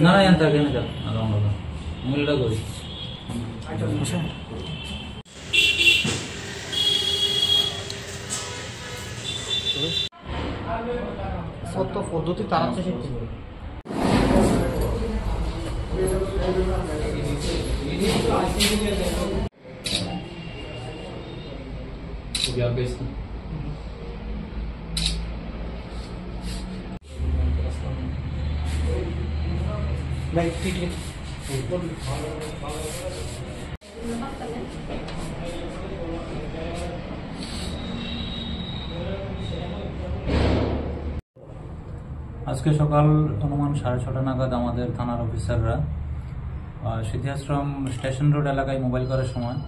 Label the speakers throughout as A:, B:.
A: না না এখানে থাকে না যাক আলাদা মূল্যটা করি
B: সত্য পদ্ধতি তারা শিখতে হবে।
A: ঠিক আছে আজকে সকাল অনুমান 6:30 নাগাদ আমাদের থানার অফিসাররা সিদ্ধিআশ্রম স্টেশন রোড এলাকায় মোবাইল করার সময়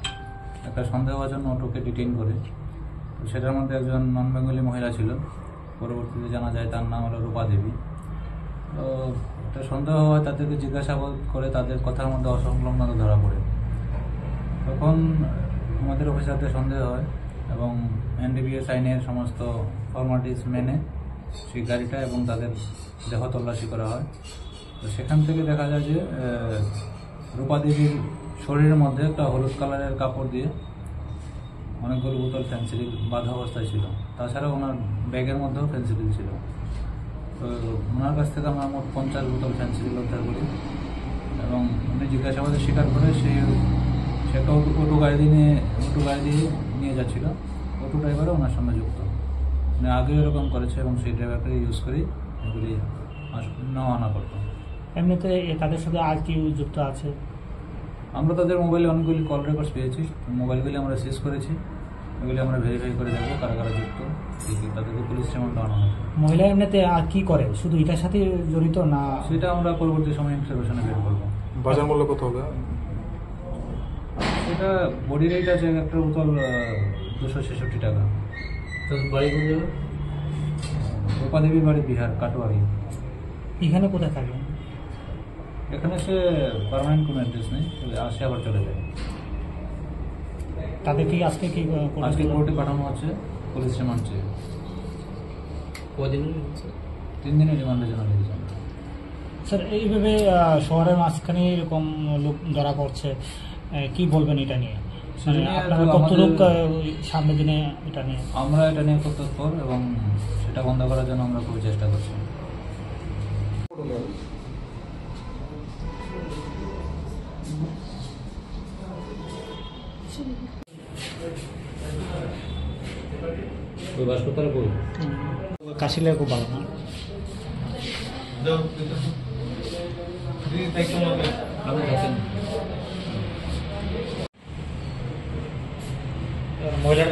A: একটা সন্দেহভাজন অটোকে ডিটেইন করে। তো সেটার মধ্যে একজন নন বেঙ্গলি মহিলা ছিল, পরবর্তীতে জানা যায় তার নাম হলো রূপা দেবী। তো একটা সন্দেহ হয়, তাদেরকে জিজ্ঞাসাবাদ করে তাদের কথার মধ্যে অসংলগ্নতা ধরা পড়ে। তখন আমাদের অফিসারদের সন্দেহ হয় এবং এনডিপিএস আইনের সমস্ত ফর্মালিটিস মেনে সেই গাড়িটা এবং তাদের দেহ তল্লাশি করা হয়। তো সেখান থেকে দেখা যায় যে রূপা দেবীর শরীরের মধ্যে একটা হলুদ কালারের কাপড় দিয়ে অনেকগুলো বোতল ফেন্সিডিল বাঁধা অবস্থায় ছিল। তাছাড়া ওনার ব্যাগের মধ্যেও ফেন্সিডিল ছিল। তো ওনার কাছ থেকে আমরা মোট 50 বোতল ফেন্সিডিল উদ্ধার করি এবং উনি জিজ্ঞাসাবাদে স্বীকার করে সে একটা অটো গাড়ি দিয়ে নিয়ে যাচ্ছিল। অটো ড্রাইভারও ওনার সঙ্গে যুক্ত, মানে আগেও এরকম করেছে এবং সেই ড্রাইভারকে ইউজ করেই এগুলি নেওয়া আনা করতো।
B: এমনিতে তাদের সাথে আর কি যুক্ত আছে?
A: আমরা তাদের মোবাইলে অনেকগুলি কল রেকর্ডস পেয়েছি, মোবাইলগুলি আমরা সিজ করেছি, এগুলি আমরা ভেরিফাই করে দেখবো কারা কারা যুক্ত, তাদেরকে পুলিশ রিমান্ড আনা হবে।
B: মহিলা এমনিতে আর কি করে, শুধু এটার সাথে জড়িত না?
A: সেটা আমরা পরবর্তী সময় ইনফরমেশনে বের করবো।
C: বাজার মূল্য কত হবে?
A: সেটা বডি রেট আছে একটা বোতল 266 টাকা।
B: তো বাড়ি কোন যাবে?
A: রূপা দেবীর বাড়ি বিহার, কাটোয়ারি।
B: এখানে কোথায় থাকে?
A: এখানে সে পার্মানেন্ট কোনো অ্যাড্রেস নেই, আসে আবার চলে যায়।
B: তাদেরকে আজকে কি
A: আজকে কোর্টে পাঠানো হচ্ছে পুলিশ রিমান্ড চেয়ে।
B: কদিন?
A: 3 দিনের রিমান্ডের জন্য লিখেছেন।
B: স্যার, এইভাবে শহরের মাঝখানে এরকম লোক ধরা পড়ছে, কি বলবেন এটা নিয়ে? আপনারা কতটুক সামনের দিনে এটা নিয়ে?
A: আমরা এটা নিয়ে খুব তৎপর এবং সেটা বন্ধ করার জন্য আমরা খুবই চেষ্টা করছি। হাসপাতালে বল
B: কাশিলে খুব ভালো না? মহিলার